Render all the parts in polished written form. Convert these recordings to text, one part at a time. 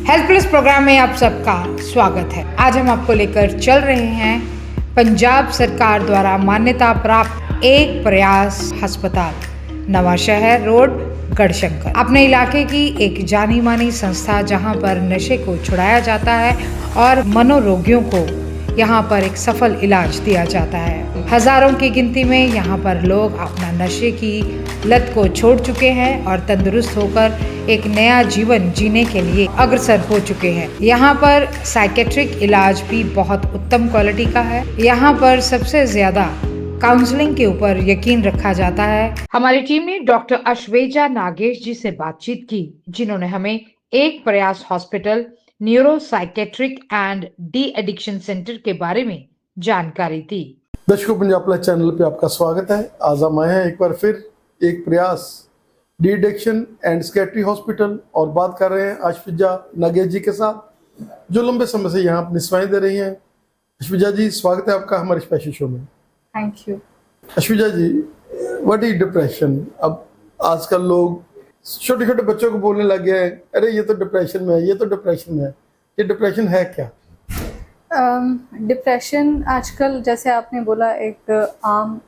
Health plus programme में आप सबका स्वागत है। आज हम आपको लेकर चल रहे हैं पंजाब सरकार द्वारा मान्यता प्राप्त एक प्रयास अस्पताल, नवा शहर रोड, गढ़शंकर। अपने इलाके की एक जानी मानी संस्था जहां पर नशे को छुड़ाया जाता है और मनोरोगियों को यहाँ पर एक सफल इलाज दिया जाता है। हजारों की गिनती में यहाँ पर लोग अपना नशे की लत को छोड़ चुके हैं और तंदुरुस्त होकर एक नया जीवन जीने के लिए अग्रसर हो चुके हैं। यहाँ पर साइकेट्रिक इलाज भी बहुत उत्तम क्वालिटी का है। यहाँ पर सबसे ज्यादा काउंसलिंग के ऊपर यकीन रखा जाता है। हमारी टीम ने डॉक्टर अश्वेजा नागेश जी से बातचीत की, जिन्होंने हमें एक प्रयास hospital neuro psychiatric and de addiction centre के बारे में जानकारी दी। दर्शकों, पंजाब प्लस चैनल पे आपका स्वागत है। आज हम आए हैं एक बार फिर एक प्रयास de addiction and psychiatry hospital और बात कर रहे हैं अश्वेजा नागेश जी के साथ, जो लंबे समय से यहाँ अपनी सेवाएं दे रही हैं। अश्वेजा जी, स्वागत है आपका हमारे स्पेशल शो में। Thank you. Ashweja ji, what is depression? अब आजकल लोग छोटे छोटे बच्चों को बोलने लग गए हैं, अरे ये तो डिप्रेशन में है, ये तो डिप्रेशन में है। ये डिप्रेशन है क्या? डिप्रेशन आजकल, जैसे आपने बोला, एक आम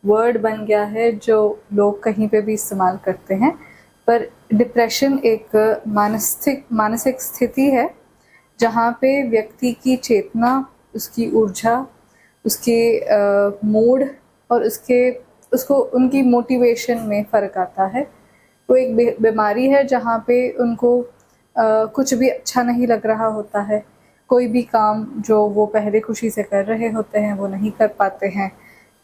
वर्ड बन गया है जो लोग कहीं पे भी इस्तेमाल करते हैं। पर डिप्रेशन एक मानसिक स्थिति है जहाँ पे व्यक्ति की चेतना, उसकी ऊर्जा, उसके मूड और उसको उनकी मोटिवेशन में फ़र्क आता है। वो एक बीमारी है जहाँ पे उनको कुछ भी अच्छा नहीं लग रहा होता है। कोई भी काम जो वो पहले खुशी से कर रहे होते हैं वो नहीं कर पाते हैं।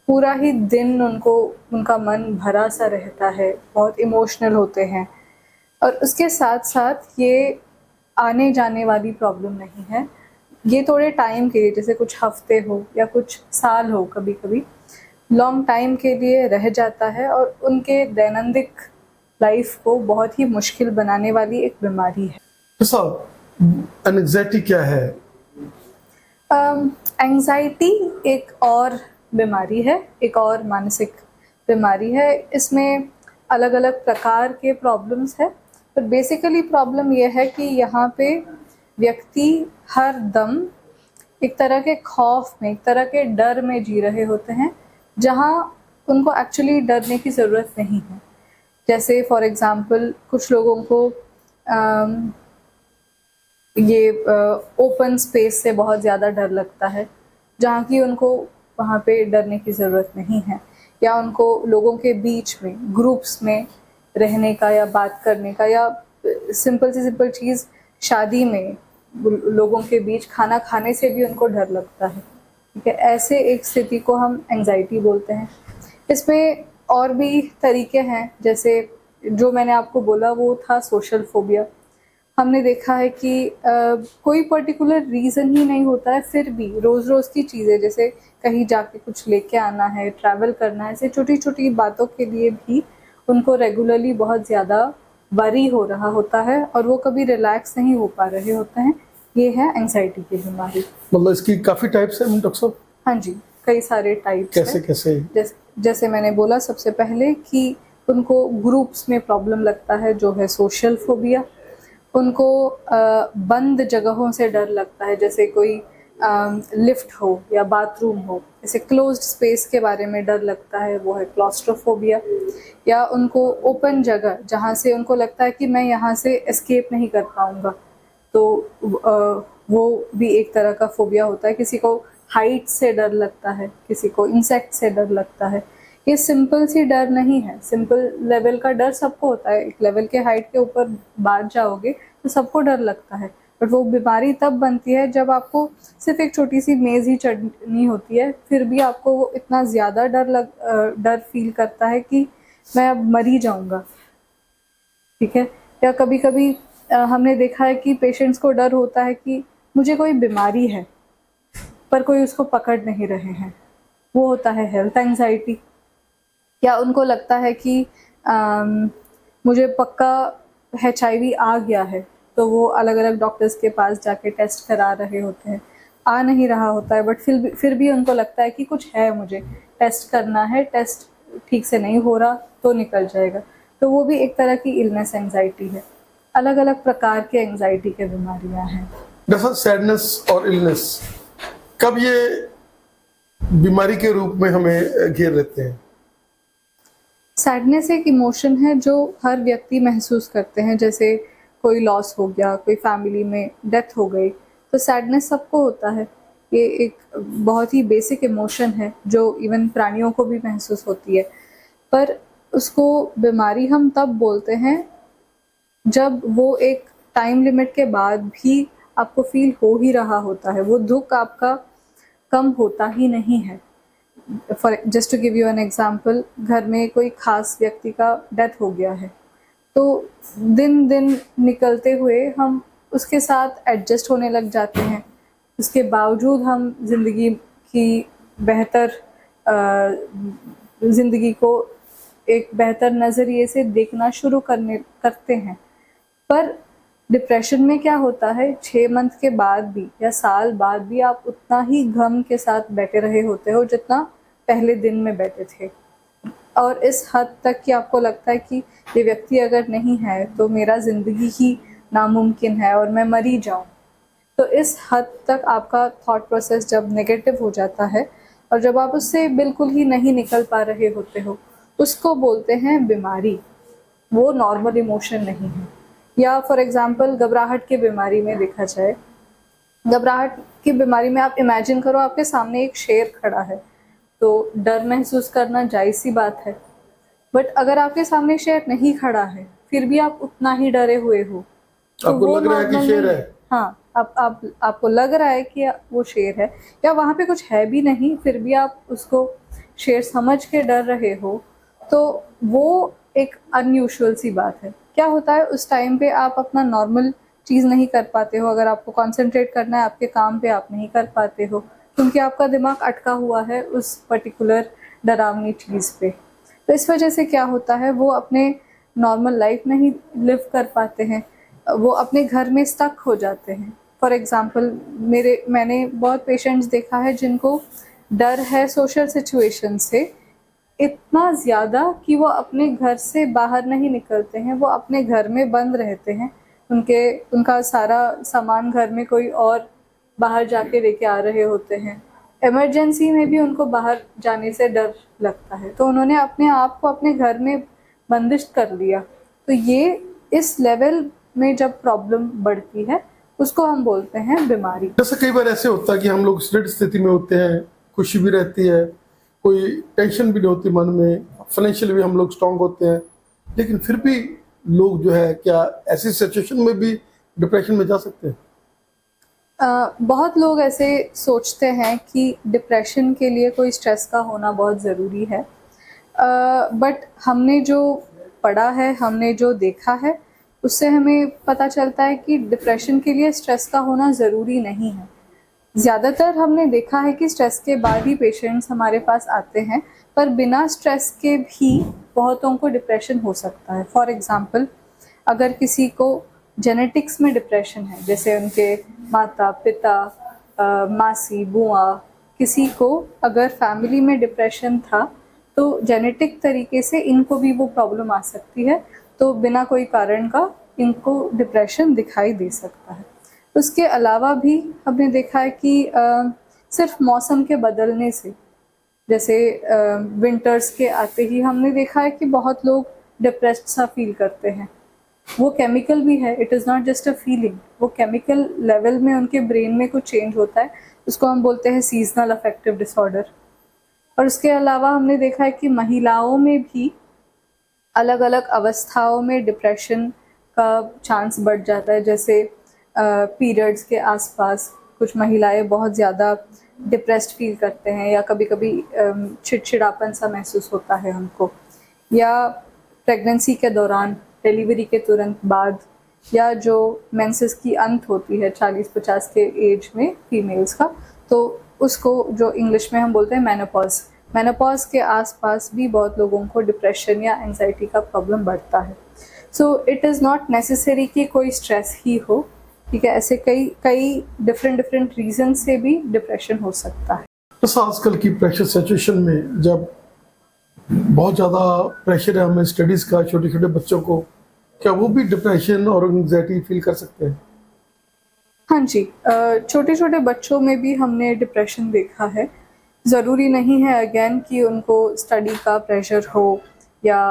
पूरा ही दिन उनका मन भरा सा रहता है, बहुत इमोशनल होते हैं। और उसके साथ साथ ये आने जाने वाली प्रॉब्लम नहीं है। ये थोड़े टाइम के लिए, जैसे कुछ हफ्ते हो या कुछ साल हो, कभी कभी लॉन्ग टाइम के लिए रह जाता है और उनके दैनंदिन लाइफ को बहुत ही मुश्किल बनाने वाली एक बीमारी है। एंग्जाइटी क्या है? एंग्जाइटी एक और बीमारी है, एक और मानसिक बीमारी है। इसमें अलग अलग प्रकार के प्रॉब्लम्स है, पर बेसिकली प्रॉब्लम यह है कि यहाँ पे व्यक्ति हर दम एक तरह के खौफ में, एक तरह के डर में जी रहे होते हैं, जहाँ उनको एक्चुअली डरने की ज़रूरत नहीं है। जैसे फॉर एग्ज़ाम्पल, कुछ लोगों को ये ओपन स्पेस से बहुत ज़्यादा डर लगता है, जहाँ की उनको वहाँ पे डरने की ज़रूरत नहीं है। या उनको लोगों के बीच में, ग्रुप्स में रहने का या बात करने का, या सिंपल चीज़ शादी में लोगों के बीच खाना खाने से भी उनको डर लगता है। ठीक है, ऐसे एक स्थिति को हम एंग्जाइटी बोलते हैं। इसमें और भी तरीके हैं, जैसे जो मैंने आपको बोला वो था सोशल फोबिया। हमने देखा है कि कोई पर्टिकुलर रीज़न ही नहीं होता है, फिर भी रोज़ की चीज़ें, जैसे कहीं जाके कुछ लेके आना है, ट्रैवल करना है, ऐसे छोटी छोटी बातों के लिए भी उनको रेगुलरली बहुत ज़्यादा वरी हो रहा होता है और वो कभी रिलैक्स नहीं हो पा रहे होते हैं। ये है एंग्जाइटी की बीमारी। मतलब इसकी काफ़ी टाइप्स है डॉक्टर साहब? हाँ जी, कई सारे टाइप्स हैं। कैसे? जैसे मैंने बोला सबसे पहले कि उनको ग्रुप्स में प्रॉब्लम लगता है, जो है सोशल फोबिया। उनको बंद जगहों से डर लगता है, जैसे कोई लिफ्ट हो या बाथरूम हो, ऐसे क्लोज्ड स्पेस के बारे में डर लगता है, वो है क्लॉस्ट्रोफोबिया। या उनको ओपन जगह, जहाँ से उनको लगता है कि मैं यहाँ से एस्केप नहीं कर पाऊँगा, तो वो भी एक तरह का फोबिया होता है। किसी को हाइट से डर लगता है, किसी को इंसेक्ट से डर लगता है। ये सिंपल सी डर नहीं है। सिंपल लेवल का डर सबको होता है। एक लेवल के हाइट के ऊपर बात जाओगे तो सबको डर लगता है, बट वो बीमारी तब बनती है जब आपको सिर्फ एक छोटी सी मेज़ ही चढ़नी होती है, फिर भी आपको वो इतना ज़्यादा डर फील करता है कि मैं अब मर ही जाऊँगा। ठीक है। या कभी कभी हमने देखा है कि पेशेंट्स को डर होता है कि मुझे कोई बीमारी है पर कोई उसको पकड़ नहीं रहे हैं, वो होता है हेल्थ एंग्जाइटी। या उनको लगता है कि मुझे पक्का HIV आ गया है, तो वो अलग अलग डॉक्टर्स के पास जाके टेस्ट करा रहे होते हैं। आ नहीं रहा होता है, बट फिर भी उनको लगता है कि कुछ है, मुझे टेस्ट करना है, टेस्ट ठीक से नहीं हो रहा तो निकल जाएगा। तो वो भी एक तरह की इलनेस एंग्जाइटी है। अलग अलग प्रकार के एंजाइटी के बीमारियां हैं। जैसा सैडनेस और इलनेस, कब ये बीमारी के रूप में हमें घेर लेते हैं? सैडनेस एक इमोशन है जो हर व्यक्ति महसूस करते हैं। जैसे कोई लॉस हो गया, कोई फैमिली में डेथ हो गई, तो सैडनेस सबको होता है। ये एक बहुत ही बेसिक इमोशन है जो इवन प्राणियों को भी महसूस होती है। पर उसको बीमारी हम तब बोलते हैं जब वो एक टाइम लिमिट के बाद भी आपको फील हो ही रहा होता है, वो दुख आपका कम होता ही नहीं है। For just to give you an example, घर में कोई खास व्यक्ति का डेथ हो गया है, तो दिन दिन निकलते हुए हम उसके साथ एडजस्ट होने लग जाते हैं। उसके बावजूद हम ज़िंदगी की बेहतर ज़िंदगी को एक बेहतर नज़रिए से देखना शुरू करते हैं। पर डिप्रेशन में क्या होता है, 6 मंथ के बाद भी या साल बाद भी आप उतना ही गम के साथ बैठे रहे होते हो जितना पहले दिन में बैठे थे, और इस हद तक कि आपको लगता है कि ये व्यक्ति अगर नहीं है तो मेरा ज़िंदगी ही नामुमकिन है और मैं मर ही जाऊँ। तो इस हद तक आपका थॉट प्रोसेस जब नेगेटिव हो जाता है और जब आप उससे बिल्कुल ही नहीं निकल पा रहे होते हो, उसको बोलते हैं बीमारी। वो नॉर्मल इमोशन नहीं है। या फॉर एग्जांपल घबराहट की बीमारी में देखा जाए, घबराहट की बीमारी में आप इमेजिन करो आपके सामने एक शेर खड़ा है, तो डर महसूस करना जायज़ सी बात है। बट अगर आपके सामने शेर नहीं खड़ा है फिर भी आप उतना ही डरे हुए हो, तो आपको वो लग रहा है कि शेर है। हाँ, आपको लग रहा है कि वो शेर है, या वहाँ पे कुछ है भी नहीं, फिर भी आप उसको शेर समझ के डर रहे हो, तो वो एक अनयूजुअल सी बात है। क्या होता है उस टाइम पे आप अपना नॉर्मल चीज़ नहीं कर पाते हो। अगर आपको कंसंट्रेट करना है आपके काम पे, आप नहीं कर पाते हो क्योंकि आपका दिमाग अटका हुआ है उस पर्टिकुलर डरावनी चीज़ पे। तो इस वजह से क्या होता है, वो अपने नॉर्मल लाइफ नहीं लिव कर पाते हैं, वो अपने घर में स्टक हो जाते हैं। फॉर एग्ज़ाम्पल मैंने बहुत पेशेंट्स देखा है जिनको डर है सोशल सिचुएशन से इतना ज़्यादा कि वो अपने घर से बाहर नहीं निकलते हैं, वो अपने घर में बंद रहते हैं। उनका सारा सामान घर में कोई और बाहर जाके लेके आ रहे होते हैं। इमरजेंसी में भी उनको बाहर जाने से डर लगता है, तो उन्होंने अपने आप को अपने घर में बंदिश कर लिया। तो ये इस लेवल में जब प्रॉब्लम बढ़ती है उसको हम बोलते हैं बीमारी। जैसे कई बार ऐसे होता है कि हम लोग स्थिर स्थिति में होते हैं, खुशी भी रहती है, कोई टेंशन भी नहीं होती मन में, फाइनेंशियल भी हम लोग स्ट्रांग होते हैं, लेकिन फिर भी लोग जो है क्या ऐसी सिचुएशन में भी डिप्रेशन में जा सकते हैं? बहुत लोग ऐसे सोचते हैं कि डिप्रेशन के लिए कोई स्ट्रेस का होना बहुत ज़रूरी है, बट हमने जो पढ़ा है, हमने जो देखा है, उससे हमें पता चलता है कि डिप्रेशन के लिए स्ट्रेस का होना ज़रूरी नहीं है। ज़्यादातर हमने देखा है कि स्ट्रेस के बाद ही पेशेंट्स हमारे पास आते हैं, पर बिना स्ट्रेस के भी बहुतों को डिप्रेशन हो सकता है। फॉर एग्ज़ाम्पल, अगर किसी को जेनेटिक्स में डिप्रेशन है, जैसे उनके माता पिता, मासी, बुआ, किसी को अगर फैमिली में डिप्रेशन था तो जेनेटिक तरीके से इनको भी वो प्रॉब्लम आ सकती है, तो बिना कोई कारण का इनको डिप्रेशन दिखाई दे सकता है। उसके अलावा भी हमने देखा है कि सिर्फ मौसम के बदलने से, जैसे विंटर्स के आते ही हमने देखा है कि बहुत लोग डिप्रेस्ड सा फील करते हैं। वो केमिकल भी है, it is not just a feeling, वो केमिकल लेवल में उनके ब्रेन में कुछ चेंज होता है, उसको हम बोलते हैं सीजनल अफेक्टिव डिसऑर्डर। और उसके अलावा हमने देखा है कि महिलाओं में भी अलग अलग अवस्थाओं में डिप्रेशन का चांस बढ़ जाता है। जैसे पीरियड्स के आसपास कुछ महिलाएं बहुत ज़्यादा डिप्रेस्ड फील करते हैं, या कभी कभी चिड़चिड़ापन सा महसूस होता है उनको, या प्रेगनेंसी के दौरान, डिलीवरी के तुरंत बाद, या जो मेंसेस की अंत होती है 40-50 के एज में फीमेल्स का, तो उसको जो इंग्लिश में हम बोलते हैं मेनोपॉज के आसपास भी बहुत लोगों को डिप्रेशन या एंजाइटी का प्रॉब्लम बढ़ता है। So it is not necessary कि कोई स्ट्रेस ही हो, ठीक है, ऐसे कई डिफरेंट रीज़न से भी डिप्रेशन हो सकता है। तो आजकल की प्रेशर सिचुएशन में जब बहुत ज़्यादा प्रेशर है हमें स्टडीज़ का, छोटे छोटे बच्चों को, क्या वो भी डिप्रेशन और एंग्जाइटी फील कर सकते हैं? हाँ जी, छोटे छोटे बच्चों में भी हमने डिप्रेशन देखा है। ज़रूरी नहीं है अगेन कि उनको स्टडी का प्रेशर हो या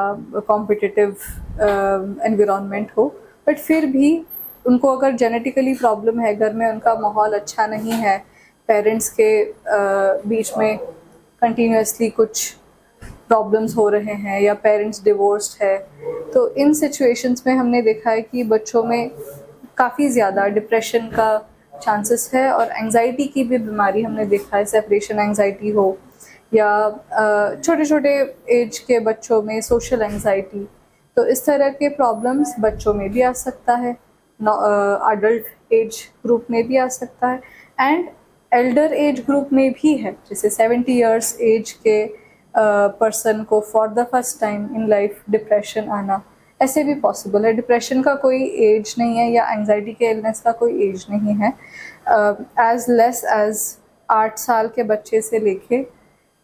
कॉम्पिटिटिव एनवायरनमेंट हो, बट फिर भी उनको अगर जेनेटिकली प्रॉब्लम है, घर में उनका माहौल अच्छा नहीं है, पेरेंट्स के बीच में कंटिन्यूसली कुछ प्रॉब्लम्स हो रहे हैं या पेरेंट्स डिवोर्स्ड है, तो इन सिचुएशंस में हमने देखा है कि बच्चों में काफ़ी ज़्यादा डिप्रेशन का चांसेस है और एंजाइटी की भी बीमारी हमने देखा है, सेपरेशन एंजाइटी हो या छोटे छोटे एज के बच्चों में सोशल एंजाइटी। तो इस तरह के प्रॉब्लम्स बच्चों में भी आ सकता है, अडल्ट एज ग्रुप में भी आ सकता है एंड एल्डर एज ग्रुप में भी है। जैसे 70 इयर्स एज के पर्सन को for the first time in life depression आना, ऐसे भी पॉसिबल है। डिप्रेशन का कोई एज नहीं है या एंजाइटी के इलनेस का कोई एज नहीं है। एज लेस एज 8 साल के बच्चे से लेके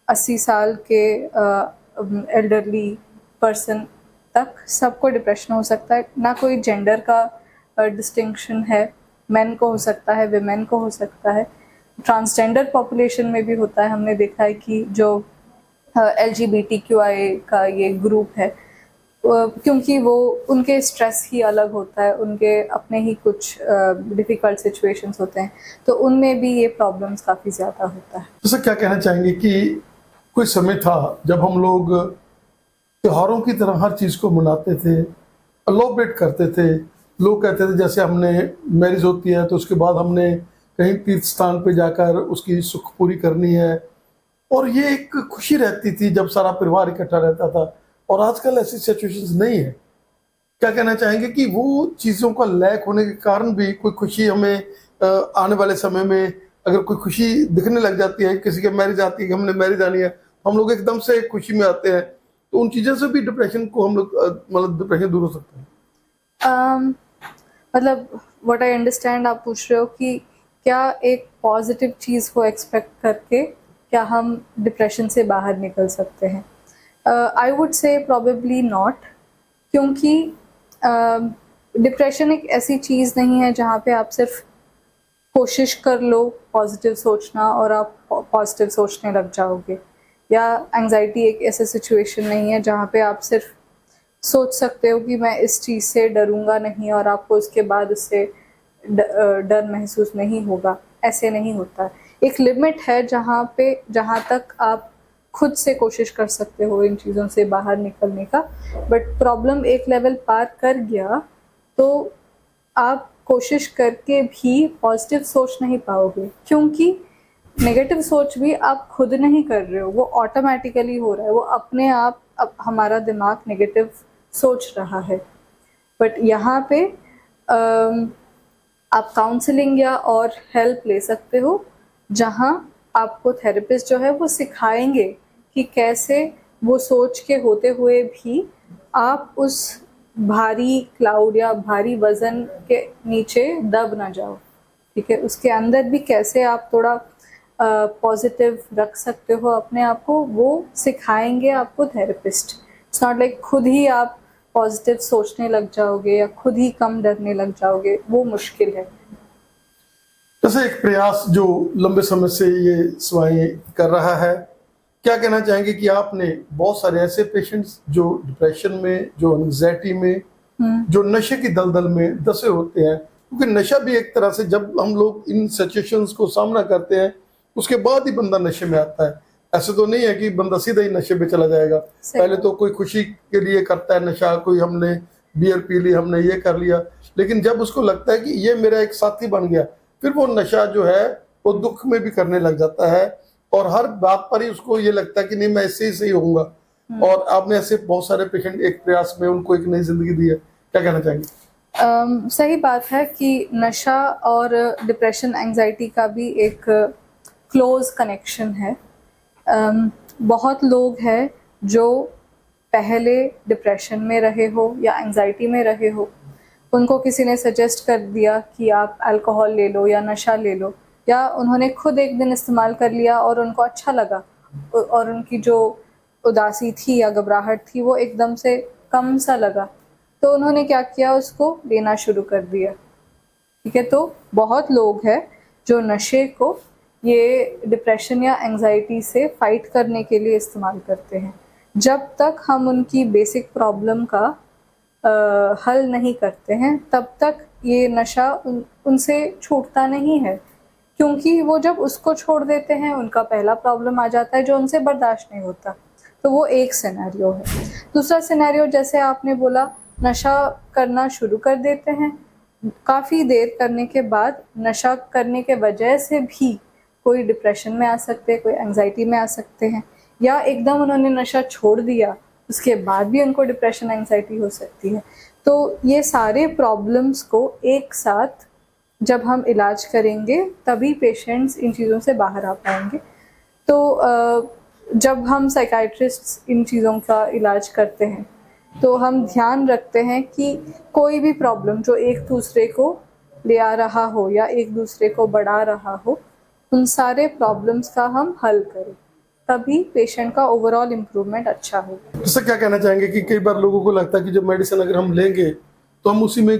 80 साल के एल्डरली पर्सन तक सबको डिप्रेशन हो सकता है। ना कोई जेंडर का डिस्टिंक्शन है, मेन को हो सकता है, विमेन को हो सकता है, ट्रांसजेंडर पॉपुलेशन में भी होता है। हमने देखा है कि जो LGBTQI का ये ग्रुप है, क्योंकि वो उनके स्ट्रेस ही अलग होता है, उनके अपने ही कुछ डिफ़िकल्ट सिचुएशंस होते हैं, तो उनमें भी ये प्रॉब्लम्स काफ़ी ज़्यादा होता है। जैसे क्या कहना चाहेंगे कि कोई समय था जब हम लोग त्योहारों की तरह हर चीज़ को मनाते थे, सेलिब्रेट करते थे। लोग कहते थे जैसे हमने मैरिज होती है तो उसके बाद हमने कहीं तीर्थ स्थान पे जाकर उसकी सुख पूरी करनी है, और ये एक खुशी रहती थी जब सारा परिवार इकट्ठा रहता था। और आजकल ऐसी सिचुएशंस नहीं है। क्या कहना चाहेंगे कि वो चीज़ों का लैक होने के कारण भी कोई खुशी हमें आने वाले समय में अगर कोई खुशी दिखने लग जाती है, किसी के मैरिज आती है कि हमने मैरिज आनी है, हम लोग एकदम से खुशी में आते हैं, तो उन चीज़ों से भी डिप्रेशन को हम लोग मतलब डिप्रेशन दूर हो सकता है? मतलब व्हाट आई अंडरस्टैंड, आप पूछ रहे हो कि क्या एक पॉजिटिव चीज़ को एक्सपेक्ट करके क्या हम डिप्रेशन से बाहर निकल सकते हैं? I would say probably not, क्योंकि डिप्रेशन एक ऐसी चीज़ नहीं है जहाँ पे आप सिर्फ कोशिश कर लो पॉजिटिव सोचना और आप पॉजिटिव सोचने लग जाओगे, या एंजाइटी एक ऐसी सिचुएशन नहीं है जहाँ पे आप सिर्फ सोच सकते हो कि मैं इस चीज़ से डरूंगा नहीं और आपको उसके बाद उससे डर महसूस नहीं होगा। ऐसे नहीं होता। एक लिमिट है जहाँ तक आप खुद से कोशिश कर सकते हो इन चीज़ों से बाहर निकलने का, बट प्रॉब्लम एक लेवल पार कर गया तो आप कोशिश करके भी पॉजिटिव सोच नहीं पाओगे, क्योंकि नेगेटिव सोच भी आप खुद नहीं कर रहे हो, वो ऑटोमेटिकली हो रहा है, वो अपने आप अब हमारा दिमाग नेगेटिव सोच रहा है। बट यहाँ पे आप काउंसलिंग या और हेल्प ले सकते हो, जहाँ आपको थेरेपिस्ट जो है वो सिखाएंगे कि कैसे वो सोच के होते हुए भी आप उस भारी क्लाउड या भारी वजन के नीचे दब ना जाओ। ठीक है, उसके अंदर भी कैसे आप थोड़ा पॉजिटिव रख सकते हो अपने आप को, वो सिखाएंगे आपको थेरेपिस्ट। इट्स नॉट लाइक खुद ही आप पॉजिटिव सोचने लग जाओगे या खुद ही कम डरने लग जाओगे, वो मुश्किल है। जैसे एक प्रयास जो लंबे समय से ये सेवाएं कर रहा है, क्या कहना चाहेंगे कि आपने बहुत सारे ऐसे पेशेंट्स जो डिप्रेशन में, जो एंग्जाइटी में, जो नशे की दलदल में दसे होते हैं, क्योंकि नशा भी एक तरह से जब हम लोग इन सिचुएशंस को सामना करते हैं उसके बाद ही बंदा नशे में आता है। ऐसे तो नहीं है कि बंदा सीधा ही नशे पे चला जाएगा। पहले तो कोई खुशी के लिए करता है नशा, कोई हमने बियर पी ली, हमने ये कर लिया, लेकिन जब उसको लगता है कि ये मेरा एक साथी बन गया, फिर वो नशा जो है वो दुख में भी करने लग जाता है और हर बात पर ही उसको ये लगता है कि नहीं मैं इससे ही सही होऊंगा। और आपने ऐसे बहुत सारे पेशेंट एक प्रयास में उनको एक नई जिंदगी दी है, क्या कहना चाहेंगे? सही बात है कि नशा और डिप्रेशन एंजाइटी का भी एक क्लोज कनेक्शन है। बहुत लोग हैं जो पहले डिप्रेशन में रहे हो या एंजाइटी में रहे हो, उनको किसी ने सजेस्ट कर दिया कि आप अल्कोहल ले लो या नशा ले लो, या उन्होंने खुद एक दिन इस्तेमाल कर लिया और उनको अच्छा लगा और उनकी जो उदासी थी या घबराहट थी वो एकदम से कम सा लगा, तो तो उन्होंने क्या किया, उसको लेना शुरू कर दिया। ठीक है, तो बहुत लोग हैं जो नशे को ये डिप्रेशन या एंजाइटी से फाइट करने के लिए इस्तेमाल करते हैं। जब तक हम उनकी बेसिक प्रॉब्लम का हल नहीं करते हैं तब तक ये नशा उनसे छूटता नहीं है, क्योंकि वो जब उसको छोड़ देते हैं उनका पहला प्रॉब्लम आ जाता है जो उनसे बर्दाश्त नहीं होता। तो वो एक सिनेरियो है। दूसरा सिनेरियो, जैसे आपने बोला, नशा करना शुरू कर देते हैं, काफ़ी देर करने के बाद नशा करने के वजह से भी कोई डिप्रेशन में आ सकते हैं, कोई एंजाइटी में आ सकते हैं, या एकदम उन्होंने नशा छोड़ दिया उसके बाद भी उनको डिप्रेशन एंजाइटी हो सकती है। तो ये सारे प्रॉब्लम्स को एक साथ जब हम इलाज करेंगे तभी पेशेंट्स इन चीज़ों से बाहर आ पाएंगे। तो जब हम साइकाइट्रिस्ट्स इन चीज़ों का इलाज करते हैं तो हम ध्यान रखते हैं कि कोई भी प्रॉब्लम जो एक दूसरे को ले आ रहा हो या एक दूसरे को बढ़ा रहा हो, उन सारे प्रॉब्लम्स का हम हल करें, तभी पेशेंट का ओवरऑल इम्प्रूवमेंट अच्छा होगा। इससे क्या कहना चाहेंगे कि कई बार लोगों को लगता है कि जब मेडिसिन अगर हम लेंगे तो हम उसी में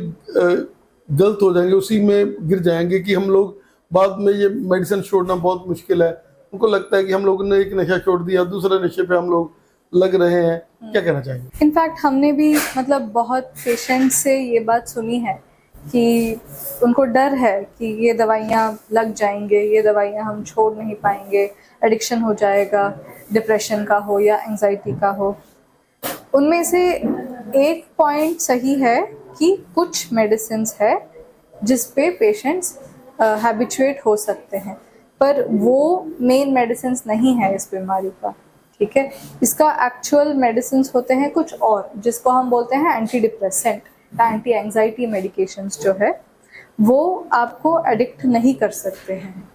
गलत हो जाएंगे, उसी में गिर जाएंगे, कि हम लोग बाद में ये मेडिसिन छोड़ना बहुत मुश्किल है। उनको लगता है कि हम लोगों ने एक नशा छोड़ दिया, दूसरे नशे पे हम लोग लग रहे हैं। क्या कहना चाहेंगे? इनफैक्ट हमने भी बहुत पेशेंट से ये बात सुनी है कि उनको डर है कि ये दवाइयाँ लग जाएंगे, ये दवाइयाँ हम छोड़ नहीं पाएंगे, एडिक्शन हो जाएगा, डिप्रेशन का हो या एंजाइटी का हो। उनमें से एक पॉइंट सही है कि कुछ मेडिसिन्स है जिस पे पेशेंट्स हैबिचुएट हो सकते हैं, पर वो मेन मेडिसिन्स नहीं है इस बीमारी का। ठीक है, इसका एक्चुअल मेडिसिन्स होते हैं कुछ और, जिसको हम बोलते हैं anti depressant, anti anxiety medications जो है वो आपको एडिक्ट नहीं कर सकते हैं।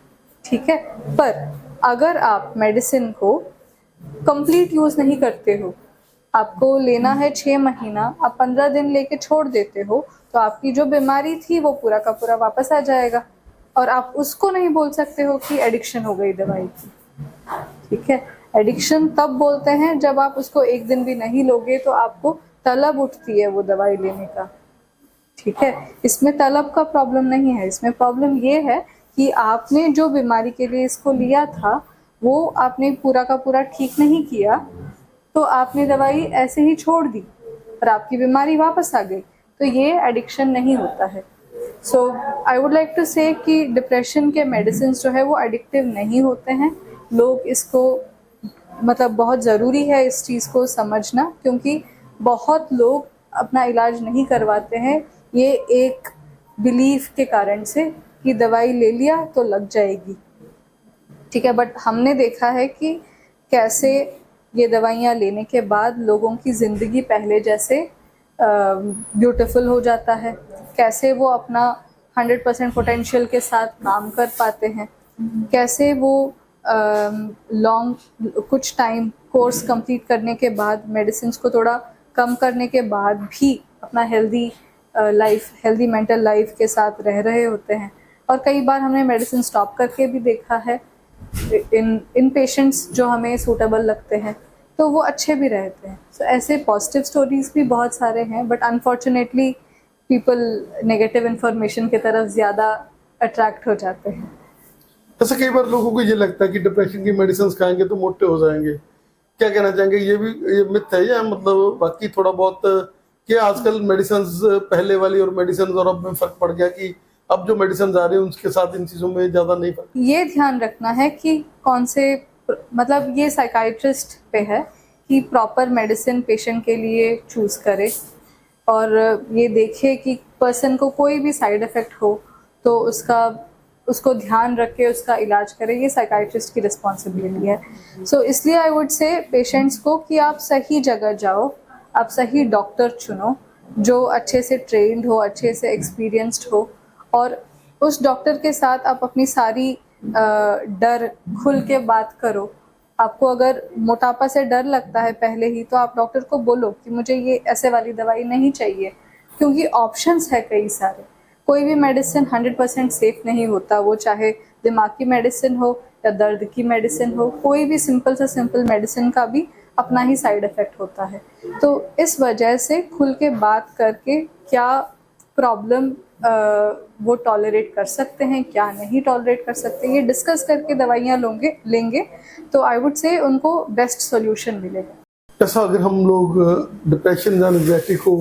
ठीक है, पर अगर आप मेडिसिन को कंप्लीट यूज़ नहीं करते हो, आपको लेना है 6 महीना, आप 15 दिन लेके छोड़ देते हो, तो आपकी जो बीमारी थी वो पूरा का पूरा वापस आ जाएगा, और आप उसको नहीं बोल सकते हो कि एडिक्शन हो गई दवाई की। ठीक है, एडिक्शन तब बोलते हैं जब आप उसको एक दिन भी नहीं लोगे तो आपको तलब उठती है वो दवाई लेने का। ठीक है, इसमें तलब का प्रॉब्लम नहीं है, इसमें प्रॉब्लम ये है कि आपने जो बीमारी के लिए इसको लिया था वो आपने पूरा का पूरा ठीक नहीं किया, तो आपने दवाई ऐसे ही छोड़ दी और आपकी बीमारी वापस आ गई, तो ये एडिक्शन नहीं होता है। सो आई वुड लाइक टू से कि डिप्रेशन के मेडिसिन जो है वो एडिक्टिव नहीं होते हैं। लोग इसको बहुत ज़रूरी है इस चीज़ को समझना, क्योंकि बहुत लोग अपना इलाज नहीं करवाते हैं ये एक बिलीफ के कारण से कि दवाई ले लिया तो लग जाएगी। ठीक है, बट हमने देखा है कि कैसे ये दवाइयाँ लेने के बाद लोगों की ज़िंदगी पहले जैसे ब्यूटीफुल हो जाता है, कैसे वो अपना 100% पोटेंशियल के साथ काम कर पाते हैं, कैसे वो कुछ टाइम कोर्स कंप्लीट करने के बाद, मेडिसिन को थोड़ा कम करने के बाद भी अपना हेल्दी मेंटल लाइफ के साथ रह रहे होते हैं। और कई बार हमने मेडिसिन स्टॉप करके भी देखा है इन पेशेंट्स जो हमें सूटेबल लगते हैं, तो वो अच्छे भी रहते हैं। सो ऐसे पॉजिटिव स्टोरीज भी बहुत सारे हैं, but unfortunately people negative information की तरफ ज़्यादा अट्रैक्ट हो जाते हैं। ऐसे कई बार लोगों को ये लगता है कि डिप्रेशन की मेडिसिन खाएंगे तो मोटे हो जाएंगे। क्या कहना चाहेंगे, ये मिथ है या बाकी थोड़ा बहुत क्या आजकल मेडिसिन पहले वाली और मेडिसिन और अब में फर्क पड़ गया कि अब जो मेडिसिन आ रही है उसके साथ इन चीज़ों में ज़्यादा नहीं फर्क? ये ध्यान रखना है कि कौन से ये साइकाइट्रिस्ट पे है कि प्रॉपर मेडिसिन पेशेंट के लिए चूज़ करे, और ये देखे कि पर्सन को कोई भी साइड इफ़ेक्ट हो तो उसको ध्यान रख के उसका इलाज करें। ये साइकाइट्रिस्ट की रिस्पॉन्सिबिलिटी है। सो इसलिए आई वुड से पेशेंट्स को कि आप सही जगह जाओ, आप सही डॉक्टर चुनो जो अच्छे से ट्रेंड हो, अच्छे से एक्सपीरियंस्ड हो, और उस डॉक्टर के साथ आप अपनी सारी डर खुल के बात करो। आपको अगर मोटापा से डर लगता है पहले ही, तो आप डॉक्टर को बोलो कि मुझे ये ऐसे वाली दवाई नहीं चाहिए, क्योंकि ऑप्शंस है कई सारे। कोई भी मेडिसिन 100% सेफ नहीं होता, वो चाहे दिमाग की मेडिसिन हो या दर्द की मेडिसिन हो, कोई भी सिंपल से सिंपल मेडिसिन का भी अपना ही साइड इफ़ेक्ट होता है। तो इस वजह से खुल के बात करके क्या प्रॉब्लम वो टॉलरेट कर सकते हैं, क्या नहीं टॉलरेट कर सकते, ये डिस्कस करके दवाइयाँ लेंगे तो आई वुड से उनको बेस्ट सॉल्यूशन मिलेगा। ऐसा अगर हम लोग डिप्रेशन या एंग्जाइटी को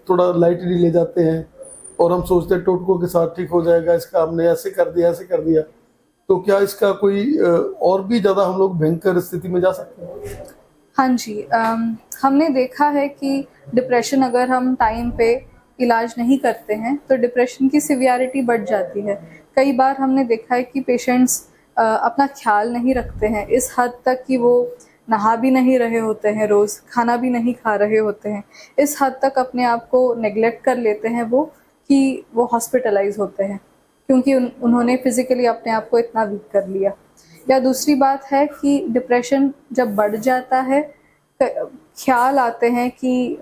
थोड़ा लाइटली ले जाते हैं और हम सोचते हैं टोटकों के साथ ठीक हो जाएगा, इसका हमने ऐसे कर दिया, तो क्या इसका कोई और भी ज़्यादा हम लोग भयंकर स्थिति में जा सकते हैं? हाँ जी, हमने देखा है कि डिप्रेशन अगर हम टाइम पे इलाज नहीं करते हैं तो डिप्रेशन की सिवियरिटी बढ़ जाती है। कई बार हमने देखा है कि पेशेंट्स अपना ख्याल नहीं रखते हैं इस हद तक कि वो नहा भी नहीं रहे होते हैं, रोज़ खाना भी नहीं खा रहे होते हैं, इस हद तक अपने आप को नेग्लेक्ट कर लेते हैं वो कि वो हॉस्पिटलाइज होते हैं क्योंकि उन्होंने फिज़िकली अपने आप को इतना वीक कर लिया। या दूसरी बात है कि डिप्रेशन जब बढ़ जाता है, ख्याल आते हैं कि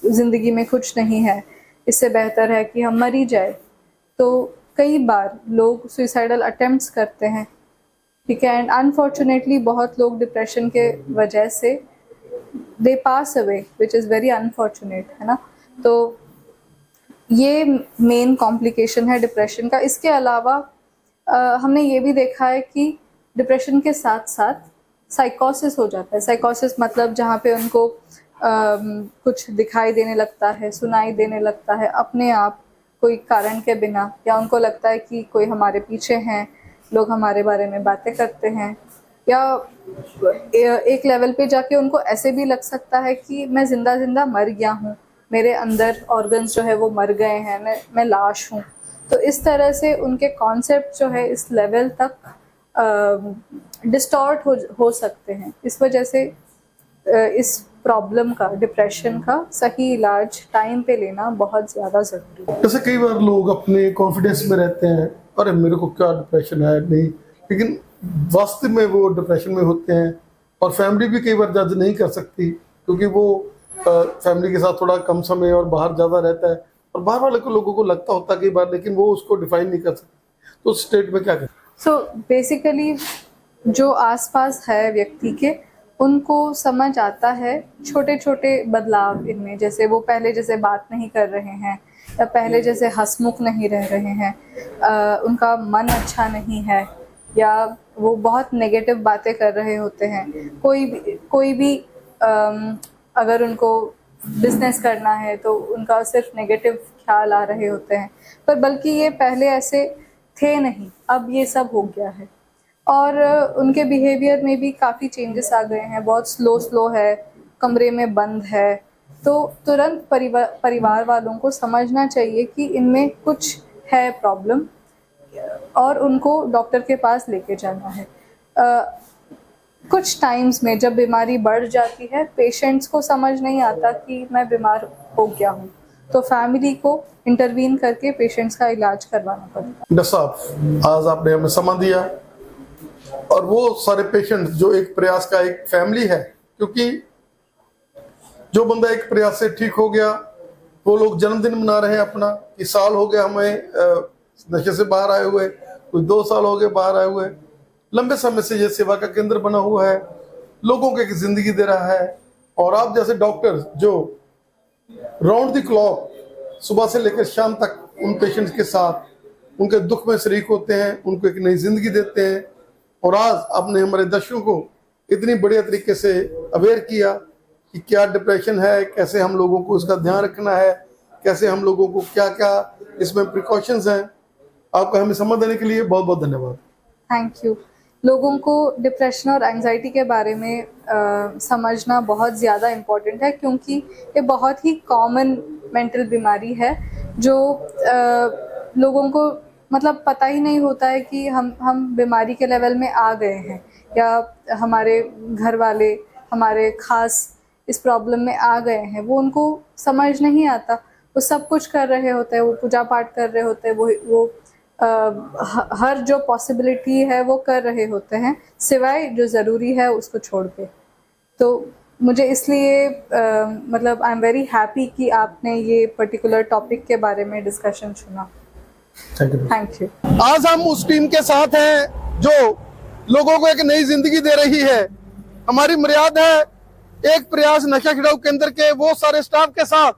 ज़िंदगी में कुछ नहीं है, इससे बेहतर है कि हम मर ही जाए, तो कई बार लोग सुइसाइडल अटेम्प्ट्स करते हैं, ठीक है। एंड अनफॉर्चुनेटली बहुत लोग डिप्रेशन के वजह से they pass away, which is very unfortunate, है ना। तो ये मेन कॉम्प्लिकेशन है डिप्रेशन का। इसके अलावा हमने ये भी देखा है कि डिप्रेशन के साथ साथ साइकोसिस हो जाता है। साइकोसिस मतलब जहाँ पे उनको कुछ दिखाई देने लगता है, सुनाई देने लगता है अपने आप, कोई कारण के बिना, या उनको लगता है कि कोई हमारे पीछे हैं, लोग हमारे बारे में बातें करते हैं, या एक लेवल पे जाके उनको ऐसे भी लग सकता है कि मैं जिंदा मर गया हूँ, मेरे अंदर ऑर्गन्स जो है वो मर गए हैं, मैं लाश हूँ। तो इस तरह से उनके कॉन्सेप्ट जो है इस लेवल तक डिस्टॉर्ट हो सकते हैं। इस वजह से इस प्रॉब्लम का, डिप्रेशन का सही इलाज टाइम पे लेना बहुत ज़्यादा ज़रूरी है। जैसे कई बार लोग अपने कॉन्फिडेंस में रहते हैं, अरे मेरे को क्या डिप्रेशन है नहीं, लेकिन वास्तव में वो डिप्रेशन में होते हैं। और फैमिली भी कई बार जज नहीं कर सकती क्योंकि वो फैमिली के साथ थोड़ा कम समय और बाहर ज़्यादा रहता है, और बाहर वाले को लोगों को लगता होता है कई बार, लेकिन वो उसको डिफाइन नहीं कर सकते। तो उस स्टेट में क्या करें? सो बेसिकली जो आसपास है व्यक्ति के, उनको समझ आता है छोटे छोटे बदलाव इनमें, जैसे वो पहले जैसे बात नहीं कर रहे हैं, या पहले जैसे हंसमुख नहीं रह रहे हैं, उनका मन अच्छा नहीं है, या वो बहुत नेगेटिव बातें कर रहे होते हैं। कोई भी अगर उनको बिजनेस करना है तो उनका सिर्फ नेगेटिव ख्याल आ रहे होते हैं, पर बल्कि ये पहले ऐसे थे नहीं, अब ये सब हो गया है। और उनके बिहेवियर में भी काफ़ी चेंजेस आ गए हैं, बहुत स्लो है, कमरे में बंद है। तो तुरंत परिवार वालों को समझना चाहिए कि इनमें कुछ है प्रॉब्लम, और उनको डॉक्टर के पास लेके जाना है। कुछ टाइम्स में जब बीमारी बढ़ जाती है, पेशेंट्स को समझ नहीं आता कि मैं बीमार हो गया हूँ, तो फैमिली को इंटरवीन करके पेशेंट्स का इलाज करवाना पड़ता है। डॉक्टर साहब, आज आपने हमें समय दिया, और वो सारे पेशेंट्स जो एक प्रयास का एक फैमिली है, क्योंकि जो बंदा एक प्रयास से ठीक हो गया, वो लोग जन्मदिन मना रहे हैं अपना कि साल हो गया हमें नशे से बाहर आए हुए, कुछ 2 साल हो गए बाहर आए हुए। लंबे समय से ये सेवा का केंद्र बना हुआ है, लोगों को एक जिंदगी दे रहा है। और आप जैसे डॉक्टर जो राउंड द क्लॉक सुबह से लेकर शाम तक उन पेशेंट्स के साथ उनके दुख में शरीक होते हैं, उनको एक नई जिंदगी देते हैं। और आज आपने हमारे दर्शकों को इतनी बढ़िया तरीके से अवेयर किया कि क्या डिप्रेशन है, कैसे हम लोगों को इसका ध्यान रखना है, कैसे हम लोगों को क्या क्या इसमें प्रिकॉशंस हैं। आपका हमें समय देने के लिए बहुत बहुत धन्यवाद। Thank you. लोगों को डिप्रेशन और एंजाइटी के बारे में समझना बहुत ज़्यादा इम्पोर्टेंट है, क्योंकि ये बहुत ही कॉमन मेंटल बीमारी है जो लोगों को मतलब पता ही नहीं होता है कि हम बीमारी के लेवल में आ गए हैं, या हमारे घर वाले हमारे खास इस प्रॉब्लम में आ गए हैं। वो उनको समझ नहीं आता, वो सब कुछ कर रहे होते हैं, वो पूजा पाठ कर रहे होते हैं, वो हर जो पॉसिबिलिटी है वो कर रहे होते हैं, सिवाय जो ज़रूरी है उसको छोड़ के। तो मुझे इसलिए मतलब आई एम वेरी हैप्पी कि आपने ये पर्टिकुलर टॉपिक के बारे में डिस्कशन चुना। Thank you. आज हम उस टीम के साथ हैं जो लोगों को एक नई जिंदगी दे रही है, हमारी मर्यादा है एक प्रयास नशा छुड़ाऊ केंद्र के वो सारे स्टाफ के साथ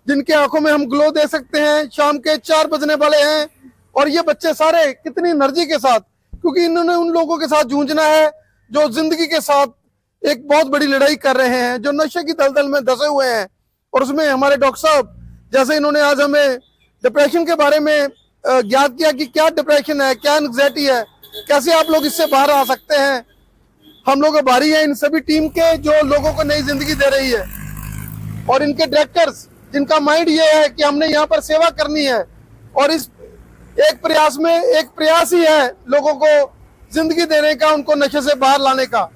जिनके आंखों में हम ग्लो दे सकते हैं। शाम के 4 बजने वाले हैं और ये बच्चे सारे कितनी एनर्जी के साथ, क्योंकि इन्होंने उन लोगों के साथ जूझना है जो जिंदगी के साथ एक बहुत बड़ी लड़ाई कर रहे हैं, जो नशे की दलदल में धंसे हुए हैं। और उसमें हमारे डॉक्टर साहब जैसे इन्होंने आज हमें डिप्रेशन के बारे में ज्ञात किया कि क्या डिप्रेशन है, क्या एंग्जाइटी है, कैसे आप लोग इससे बाहर आ सकते हैं। हम लोग आभारी हैं इन सभी टीम के जो लोगों को नई जिंदगी दे रही है, और इनके डायरेक्टर्स जिनका माइंड ये है कि हमने यहाँ पर सेवा करनी है और इस एक प्रयास में एक प्रयास ही है लोगों को जिंदगी देने का, उनको नशे से बाहर लाने का।